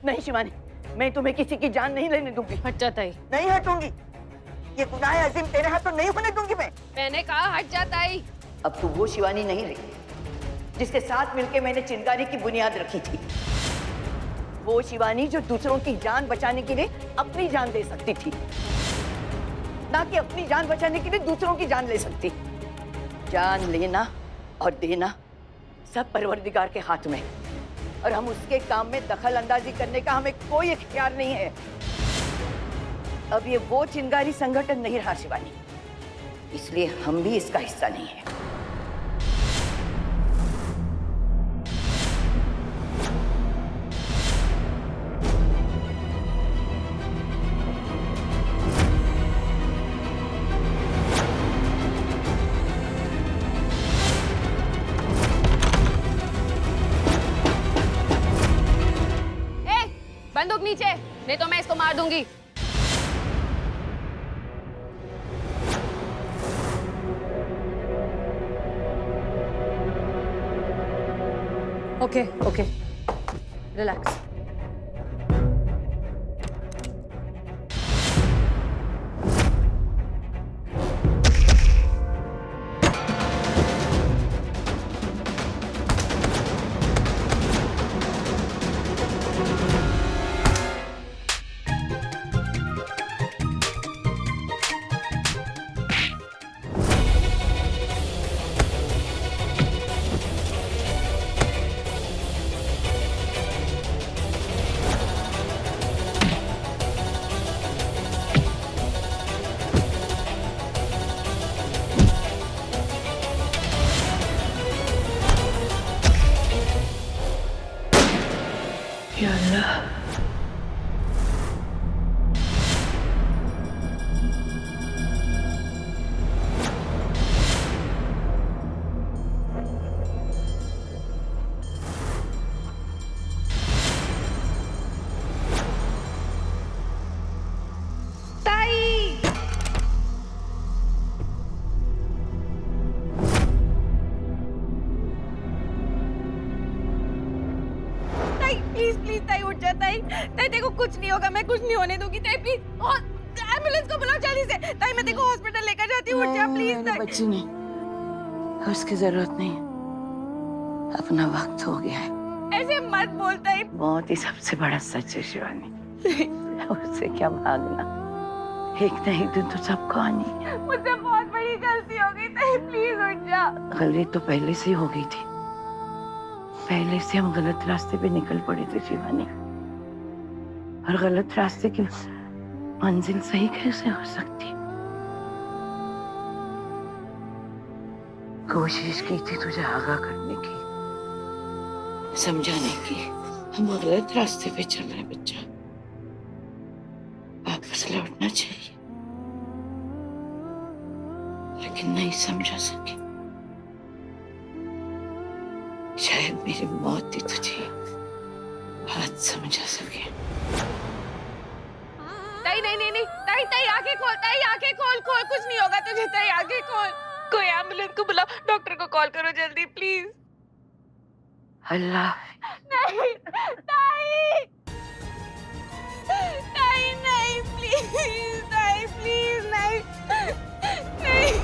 नहीं शिवानी, मैं तुम्हें किसी की जान नहीं लेने दूंगी। हट जा ताई। नहीं हटूंगी, ये गुनाह है अजीम, तेरे हाथों नहीं होने दूंगी मैं। मैंने कहा हट जा ताई। अब तू वो शिवानी नहीं रही जिसके साथ मिलके मैंने चिंगारी की बुनियाद रखी थी। वो शिवानी जो दूसरों की जान बचाने के लिए अपनी जान दे सकती थी, ना कि अपनी जान बचाने के लिए दूसरों की जान ले सकती। जान लेना और देना सब परवरदिगार के हाथ में, और हम उसके काम में दखल अंदाजी करने का हमें कोई इख्तियार नहीं है। अब ये वो चिंगारी संगठन नहीं रहा शिवानी, इसलिए हम भी इसका हिस्सा नहीं है। बंदूक नीचे, नहीं तो मैं इसको मार दूंगी। Okay okay, relax. या अल्लाह, प्लीज प्लीज ताई उठ जा ताई। ताई देखो कुछ नहीं होगा, मैं कुछ नहीं होने दूंगी ताई, प्लीज। और एम्बुलेंस को बुलाओ जल्दी से ताई, मैं देखो हॉस्पिटल लेकर जाती हूँ। उठ जा प्लीज ताई। बच्ची नहीं, उसकी जरूरत नहीं, अपना वक्त हो गया है। ऐसे मत बोल ताई। मौत ही सबसे बड़ा सच है शिवानी, उससे क्या भागना, एक न एक दिन तो सबको आनी है। मुझसे बहुत बड़ी गलती हो गई ताई, प्लीज उठ जा। गलती तो पहले से ही हो गई थी, पहले से हम गलत रास्ते पे निकल पड़े थे शिवानी, और गलत रास्ते की मंजिल सही कैसे हो सकती। कोशिश की थी तुझे आगाह करने की, समझाने की, हम गलत रास्ते पे चल रहे बच्चा, वापस लौटना चाहिए, लेकिन नहीं समझा सकी। शायद मेरी मौत ही तुझे आज समझा सके। ताई नहीं नहीं नहीं ताई, ताई आंखें खोल, ताई आंखें खोल, खोल, कुछ नहीं होगा तुझे ताई, आंखें खोल। कोई एम्बुलेंस को बुलाओ, डॉक्टर को कॉल करो जल्दी प्लीज। अल्लाह, नहीं ताई, ताई नहीं प्लीज, ताई प्लीज नहीं, नहीं।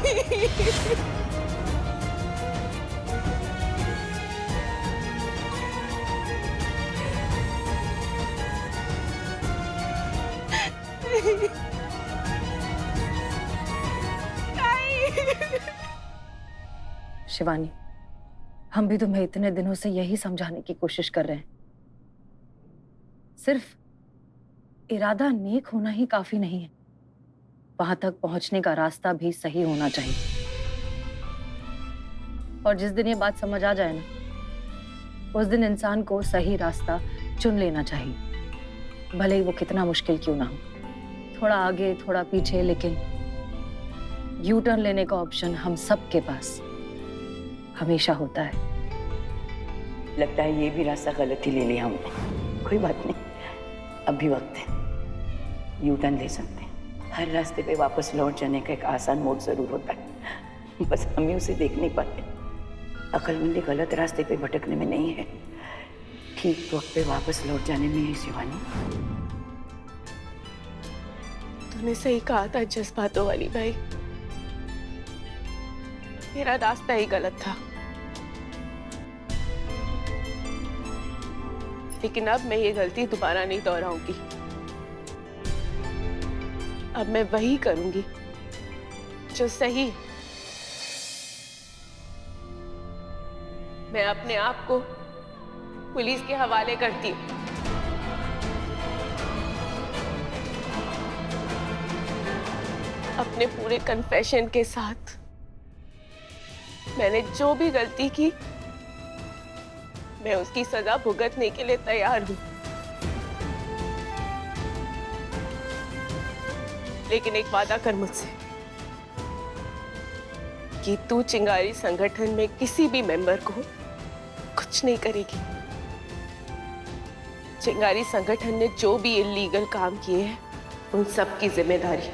शिवानी, हम भी तुम्हें इतने दिनों से यही समझाने की कोशिश कर रहे हैं, सिर्फ इरादा नेक होना ही काफी नहीं है, वहां तक पहुंचने का रास्ता भी सही होना चाहिए। और जिस दिन ये बात समझ आ जाए ना, उस दिन इंसान को सही रास्ता चुन लेना चाहिए, भले ही वो कितना मुश्किल क्यों ना हो। थोड़ा आगे थोड़ा पीछे, लेकिन यू टर्न लेने का ऑप्शन हम सबके पास हमेशा होता है। लगता है ये भी रास्ता गलत ही ले लिया हमने, कोई बात नहीं, अब भी वक्त है, यू टर्न ले सकते हैं। हर रास्ते पे वापस लौट जाने का एक आसान मोड़ जरूर होता है, बस हम ही उसे देख नहीं पाते। अक्लमंदी गलत रास्ते पे भटकने में नहीं है, ठीक वक्त पे वापस लौट जाने में है शिवानी। तूने सही कहा था जज्बातों वाली भाई, मेरा रास्ता ही गलत था। लेकिन अब मैं ये गलती दोबारा नहीं दोहराऊंगी। अब मैं वही करूंगी जो सही। मैं अपने आप को पुलिस के हवाले करती हूँ। अपने पूरे कन्फेशन के साथ मैंने जो भी गलती की, मैं उसकी सजा भुगतने के लिए तैयार हूं। लेकिन एक वादा कर मुझसे कि तू चिंगारी संगठन में किसी भी मेंबर को कुछ नहीं करेगी। चिंगारी संगठन ने जो भी इल्लीगल काम किए हैं, उन सब की जिम्मेदारी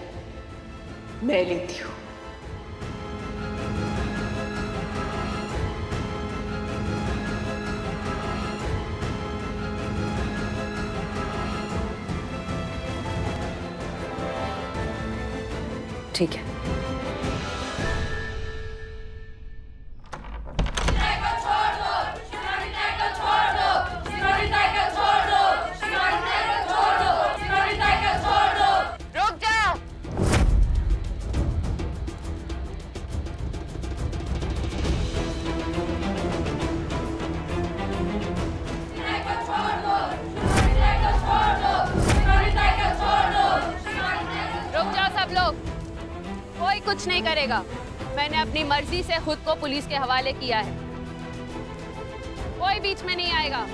मैं लेती हूँ। ठीक है। रुक जाओ। रुक जाओ सब लोग, कोई कुछ नहीं करेगा। मैंने अपनी मर्जी से खुद को पुलिस के हवाले किया है। कोई बीच में नहीं आएगा।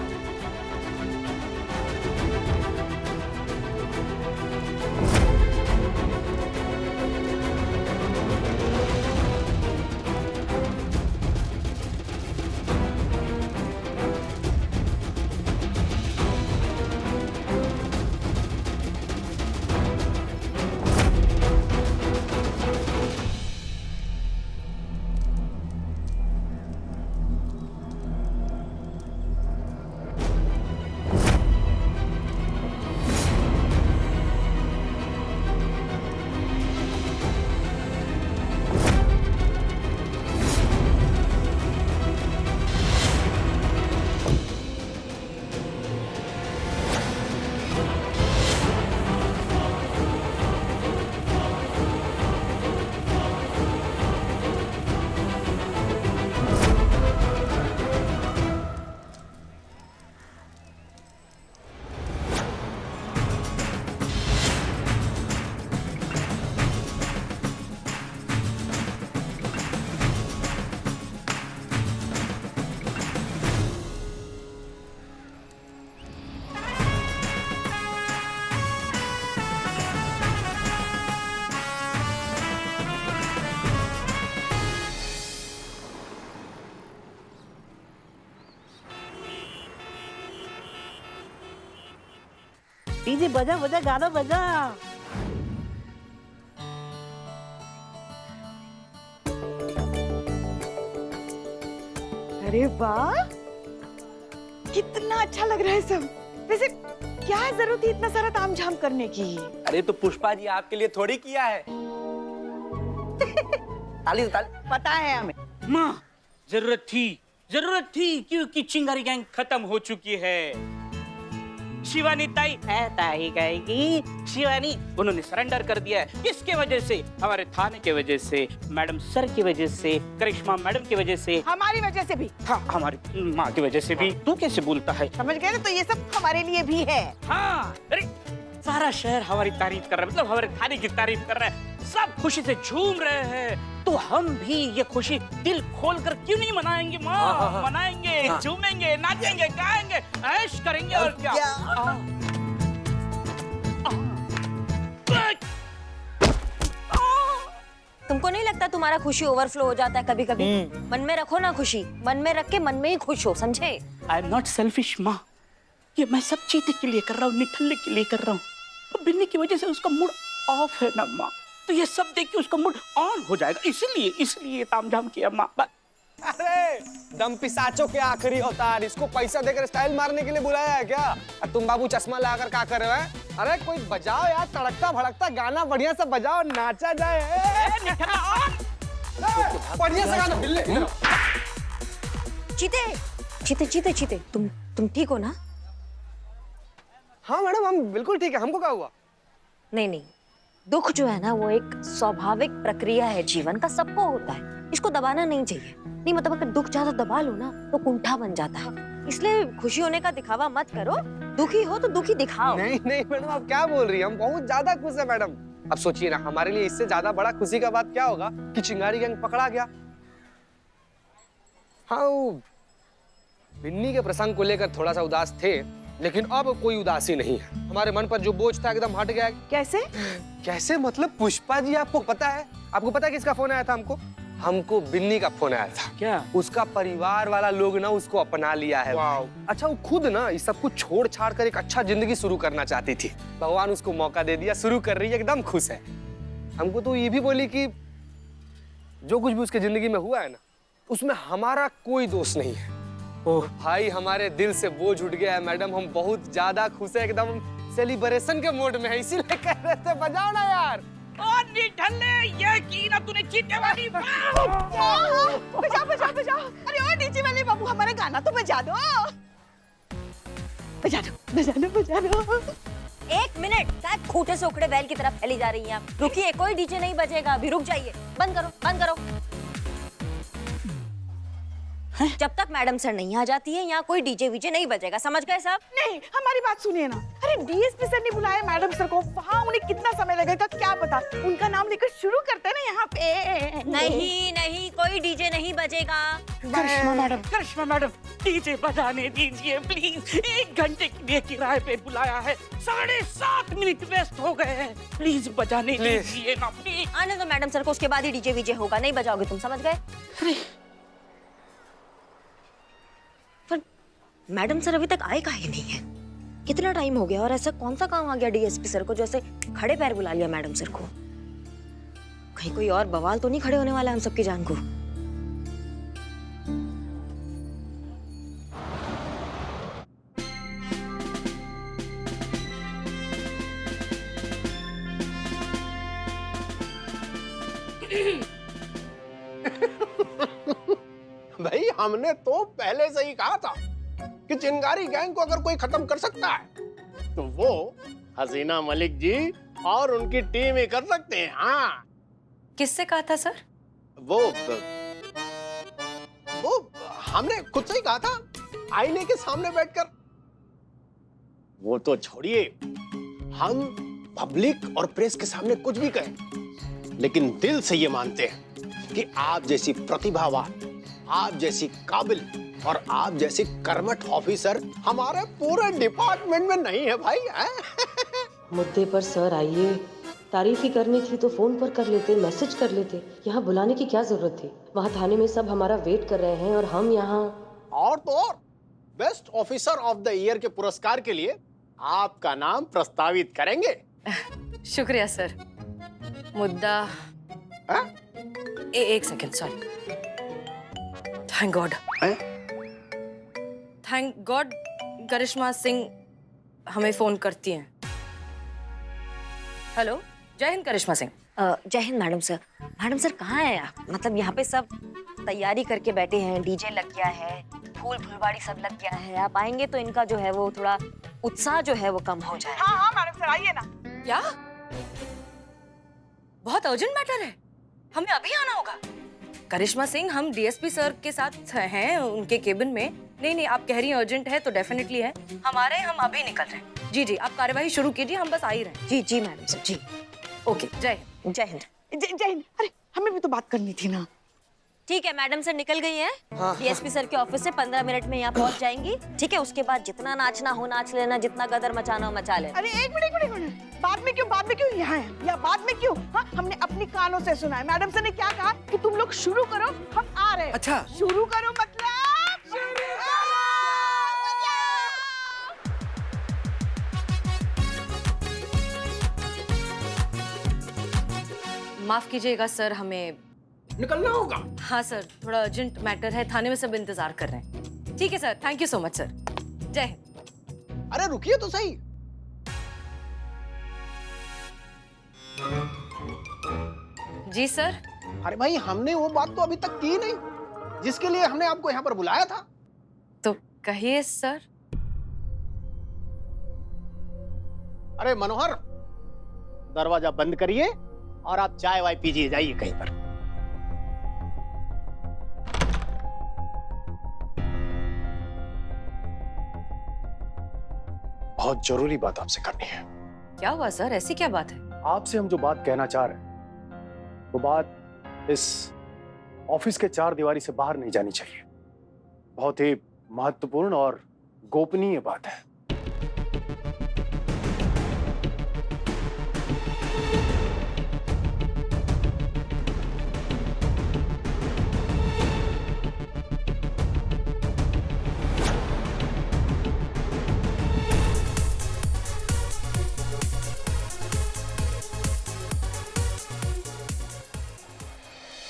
डीजे बजा बजा, गाना बजा। अरे वाह, कितना अच्छा लग रहा है सब। वैसे क्या जरूरत थी इतना सारा तामझाम करने की? अरे तो पुष्पा जी आपके लिए थोड़ी किया है। ताली तो ताली। पता है हमें। माँ, जरूरत थी क्योंकि चिंगारी गैंग खत्म हो चुकी है। शिवानी ताई है, ताई गाएगी शिवानी। उन्होंने सरेंडर कर दिया है। किसके वजह से? हमारे थाने के वजह से, मैडम सर की वजह से, करिश्मा मैडम की वजह से, हमारी वजह से भी। हाँ, हमारी माँ की वजह से भी। तू कैसे बोलता है? समझ गए ना? तो ये सब हमारे लिए भी है। हाँ, अरे सारा शहर हमारी तारीफ कर रहा है, मतलब हमारे थाने की तारीफ कर रहा है। सब खुशी से झूम रहे हैं, तो हम भी ये खुशी दिल खोल कर क्यों नहीं मनाएंगे माँ? मनाएंगे, झूमेंगे, नाचेंगे, गाएंगे, ऐश करेंगे और क्या? तुमको नहीं लगता तुम्हारा खुशी ओवरफ्लो हो जाता है कभी कभी? मन में रखो ना खुशी, मन में रख के मन में ही खुश हो, समझे? आई एम नॉट सेल्फिश माँ, ये मैं सब चीते के लिए कर रहा हूँ, निठल्ले के लिए कर रहा हूँ। तो बिन्नी की वजह से उसका मूड ऑफ है ना माँ, तो ये सब देख के उसका मूड ऑन हो जाएगा। इसलिए तामझाम किया माँ। अरे दम पिसाचों के आखिरी अवतार, इसको पैसा देकर स्टाइल मारने के लिए बुलाया है क्या? और तुम बाबू चश्मा लगाकर क्या कर रहे हो? अरे कोई बजाओ यार, तड़कता भड़कता गाना बढ़िया सा बजाओ, नाचा जाए। बढ़िया सा गाना। चीते चीते चीते चीते, तुम ठीक हो ना? हाँ मैडम, हम बिल्कुल ठीक है। हमको क्या हुआ? नहीं, दुख जो है ना वो एक स्वाभाविक प्रक्रिया है जीवन का, सबको होता है, इसको दबाना नहीं चाहिए। नहीं मतलब अगर दुख ज्यादा दबा लो ना तो कुंठा बन जाता है, इसलिए खुशी होने का दिखावा मत करो, दुखी हो तो दुखी दिखाओ। नहीं मैडम, आप क्या बोल रही हैं? हम बहुत ज्यादा खुश है मैडम। अब सोचिए ना, हमारे लिए इससे ज्यादा बड़ा खुशी का बात क्या होगा कि चिंगारी गैंग पकड़ा गया। हाँ, बिन्नी के प्रसंग को लेकर थोड़ा सा उदास थे, लेकिन अब कोई उदासी नहीं है। हमारे मन पर जो बोझ था एकदम हट गया। कैसे? कैसे मतलब पुष्पा जी, आपको पता है? आपको पता है किसका फोन आया था हमको बिन्नी का फोन आया था। क्या? उसका परिवार वाला लोग ना उसको अपना लिया है। अच्छा, वो खुद ना इस सब कुछ छोड़ छाड़ कर एक अच्छा जिंदगी शुरू करना चाहती थी। भगवान उसको मौका दे दिया, शुरू कर रही है, एकदम खुश है। हमको तो ये भी बोली कि जो कुछ भी उसके जिंदगी में हुआ है ना, उसमें हमारा कोई दोष नहीं है। ओह भाई, हमारे दिल से बोझ उठ गया है मैडम, हम बहुत ज्यादा खुश है, एकदम सेलिब्रेशन के मोड में है, इसीलिए कह रहे थे बजाओ ना यार। और निठल्ले, ये की ना तूने चीते वाली। बजाओ। अरे ओ नीचे वाले बाबू, हमारा गाना तो बजा दो। बजा दो। 1 मिनट, शायद खूंटे से उखड़े बैल की तरफ फैली जा रही हैं आप। रुकिए, कोई डीजे नहीं बजेगा अभी, रुक जाइए, बंद करो। जब तक मैडम सर नहीं आ जाती है यहाँ कोई डीजे वीजे नहीं बजेगा, समझ गए साहब? नहीं, हमारी बात सुनिए ना। अरे डीएसपी सर ने बुलाया मैडम सर को, वहाँ उन्हें कितना समय लगेगा क्या पता। उनका नाम लेकर शुरू करते हैं ना यहाँ पे। नहीं, कोई डीजे नहीं बजेगा। करिश्मा मैडम, डीजे बजाने दीजिए प्लीज। 1 घंटे के लिए किराए पे बुलाया है, 7.5 मिनट वेस्ट हो गए हैं, प्लीज बजाने दीजिए ना प्लीज। आने दो मैडम सर को, उसके बाद ही डीजे वीजे होगा, नहीं बजाओगे तुम, समझ गए? पर मैडम सर अभी तक आए काहे नहीं है? कितना टाइम हो गया और ऐसा कौन सा काम आ गया डीएसपी सर को जो ऐसे खड़े पैर बुला लिया मैडम सर को? कहीं कोई और बवाल तो नहीं खड़े होने वाला हम सबकी जान को? भाई हमने तो पहले से ही कहा था कि चिंगारी गैंग को अगर कोई खत्म कर सकता है तो वो हसीना मलिक जी और उनकी टीम ही कर सकते हैं। हाँ, किससे कहा था सर? वो हमने खुद से ही कहा था, आईने के सामने बैठकर। वो तो छोड़िए, हम पब्लिक और प्रेस के सामने कुछ भी कहें, लेकिन दिल से ये मानते हैं कि आप जैसी प्रतिभावान, आप जैसी काबिल और आप जैसी कर्मठ ऑफिसर हमारे पूरे डिपार्टमेंट में नहीं है भाई। मुद्दे पर सर आइए, तारीफ ही करनी थी तो फोन पर कर लेते, मैसेज कर लेते, यहाँ बुलाने की क्या जरूरत थी? वहाँ थाने में सब हमारा वेट कर रहे हैं और हम यहाँ। और तो और, best officer of the year के पुरस्कार के लिए आपका नाम प्रस्तावित करेंगे। शुक्रिया सर। मुद्दा एक सेकंड, सॉरी। थैंक गॉड करिश्मा सिंह हमें फोन करती हैं। हेलो, जय हिंद करिश्मा सिंह। जय Hind madam sir. Madam sir कहाँ है आप? मतलब यहाँ पे सब तैयारी करके बैठे हैं, डीजे लग गया है, फुलवाड़ी सब लग गया है, आप आएंगे तो इनका जो है वो थोड़ा उत्साह जो है वो कम हो जाए। हाँ मैडम सर आइए ना। क्या? बहुत अर्जेंट मैटर है, हमें अभी आना होगा। करिश्मा सिंह, हम डीएसपी सर के साथ हैं उनके केबिन में। नहीं, आप कह रही हैं अर्जेंट है तो डेफिनेटली है, हम अभी निकल रहे हैं। जी, आप कार्यवाही शुरू कीजिए, हम बस आ ही रहे हैं। जी मैडम सर, जी। ओके, जय हिंद। जय हिंद। अरे हमें भी तो बात करनी थी ना। ठीक है, मैडम सर निकल गई हैं। डीएसपी सर के ऑफिस से 15 मिनट में यहाँ पहुँच जाएंगी। ठीक है, उसके बाद जितना नाचना हो नाच लेना, जितना गदर मचाना हो मचा लेना। अरे एक मिनट, बाद में क्यों यहाँ है या बाद में क्यों? हाँ, हमने अपनी कानों से सुना है। मैडम सर ने क्या कहा कि तुम लोग शुरू करो, हम आ रहे हैं। अच्छा, शुरू करो मतलब माफ कीजिएगा सर, हमें निकलना होगा। हाँ सर, थोड़ा अर्जेंट मैटर है, थाने में सब इंतजार कर रहे हैं। ठीक है sir, thank you so much sir. जय हिंद। अरे रुकिए तो सही। जी सर। अरे भाई, हमने वो बात तो अभी तक की नहीं जिसके लिए हमने आपको यहाँ पर बुलाया था। तो कहिए सर। अरे मनोहर, दरवाजा बंद करिए और आप चाय वाय पीजिए, जाइए कहीं पर। बहुत जरूरी बात आपसे करनी है। क्या हुआ सर, ऐसी क्या बात है? आपसे हम जो बात कहना चाह रहे हैं वो बात इस ऑफिस के चार दीवारी से बाहर नहीं जानी चाहिए। बहुत ही महत्वपूर्ण और गोपनीय बात है।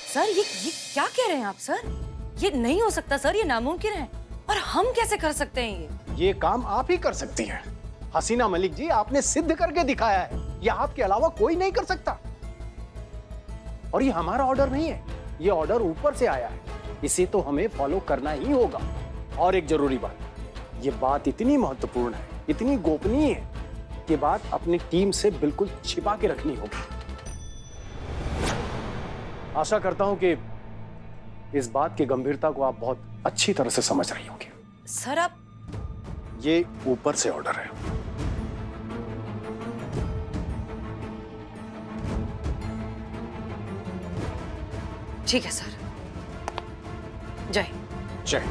सर ये क्या कह रहे हैं आप सर? ये नहीं हो सकता सर, ये नामुमकिन है। और हम कैसे कर सकते हैं ये काम आप ही कर सकती हैं। हसीना मलिक जी, आपने सिद्ध करके दिखाया है, ये आपके अलावा कोई नहीं कर सकता। और ये हमारा ऑर्डर नहीं है, ये ऑर्डर ऊपर से आया है, इसे तो हमें फॉलो करना ही होगा। और एक जरूरी बात, ये बात इतनी महत्वपूर्ण है, इतनी गोपनीय है कि बात अपनी टीम से बिल्कुल छिपा के रखनी होगी। आशा करता हूं कि इस बात की गंभीरता को आप बहुत अच्छी तरह से समझ रही होंगी। सर आप, ये ऊपर से ऑर्डर है। ठीक है सर। जय जय।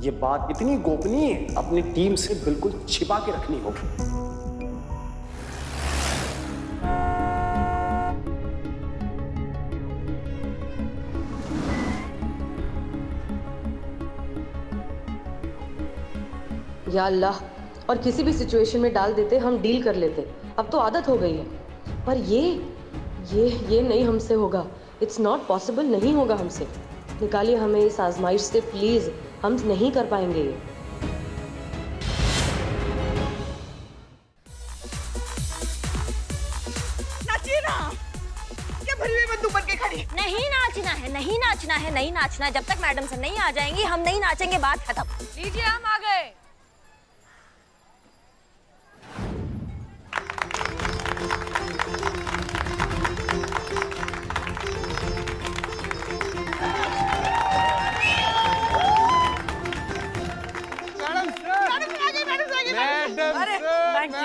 ये बात इतनी गोपनीय है, अपनी टीम से बिल्कुल छिपा के रखनी होगी। या अल्लाह, और किसी भी सिचुएशन में डाल देते, हम डील कर लेते। अब तो आदत हो गई है, पर ये नहीं हमसे होगा। इट्स नॉट पॉसिबल, नहीं होगा हमसे। निकालिए हमें इस आजमाइश से प्लीज, हम नहीं कर पाएंगे ये। नाचिए ना, क्या भरी हुई बंदूक बन के खड़ी? नहीं नाचना है, नहीं नाचना है, नहीं नाचना है। जब तक मैडम से नहीं आ जाएंगी हम नहीं नाचेंगे, बात खत्म। लीजिए, हम आ गए। अरे थैंक यू।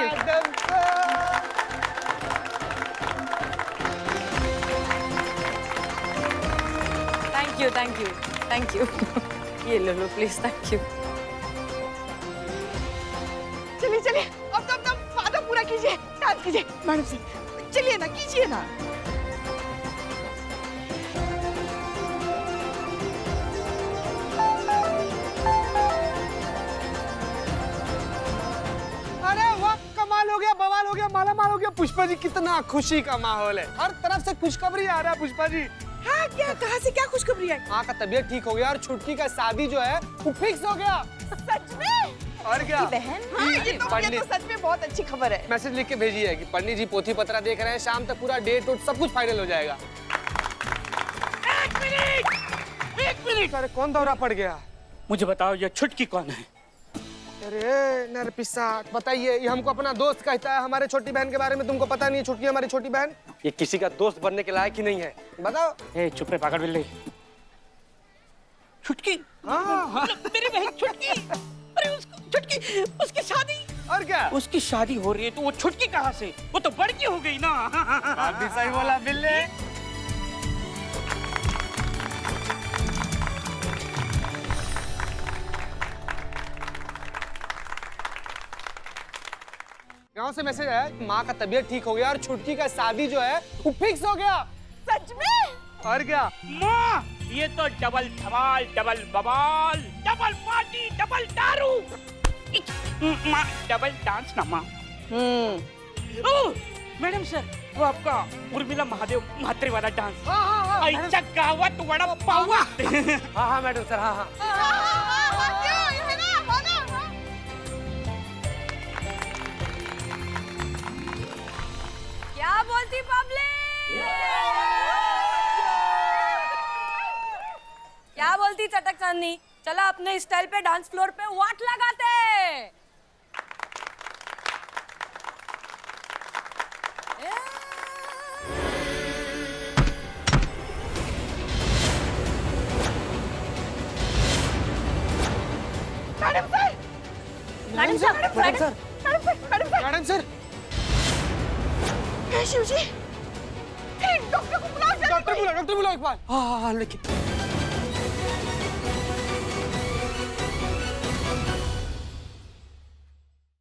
थैंक यू ये लो प्लीज, थैंक यू। चलिए अब तो अपना वादा पूरा कीजिए, डांस कीजिए मैडम से। चलिए ना, कीजिए ना। अरे वाह, कमाल हो गया, बवाल हो गया, मालामाल हो गया। पुष्पा जी, कितना खुशी का माहौल है, हर तरफ से खुशखबरी आ रहा है। पुष्पा जी, हाँ, क्या, कहाँ से क्या खुशखबरी आई? माँ का तबीयत ठीक हो गया और छुटकी का शादी जो है वो फिक्स हो गया। सच में? और क्या बहन, हाँ, ये तो सच में बहुत अच्छी खबर है। मैसेज लिख के भेजी है कि पंडित जी पोथी पत्रा देख रहे हैं, शाम तक पूरा डेट उट सब कुछ फाइनल हो जाएगा। एक मिनट। अरे कौन दौरा पड़ गया? मुझे बताओ, ये छुटकी कौन है? अरे नरपिसा, बताइए, ये हमको अपना दोस्त कहता है। हमारे छोटी बहन के बारे में तुमको पता नहीं है? छुटकी हमारी छोटी बहन, ये किसी का दोस्त बनने के लायक ही नहीं है। बताओ। ए चुप रे पागल बिल्ली। छुटकी? हाँ, मेरी बहन छुटकी। अरे छुटकी, उसकी शादी। और क्या, उसकी शादी हो रही है तो वो छुटकी कहाँ से? वो तो बड़की हो गई ना। आप भी सही बोला बिल्ले। गांव से मैसेज आया, माँ का तबीयत ठीक हो गया और छुटकी का शादी जो है वो फिक्स हो गया। सच में? और क्या माँ, ये तो डबल धमाल, डबल बवाल, डबल पार्टी, डबल दारू, माँ डबल डांस ना माँ। मैडम सर, वो आपका उर्मिला महादेव म्हात्रे वाला डांस, हाँ आईच्या गावात वडा पावा. हाँ मैडम सर, हाँ. क्या बोलती पब्लिक? क्या बोलती चटक चांदनी? चला अपने स्टाइल पे डांस फ्लोर पे वाट लगाते हैं. Madam sir. शिवजी, डॉक्टर को बुलाओ, डॉक्टर बुलाओ एक बार. हाँ लेकिन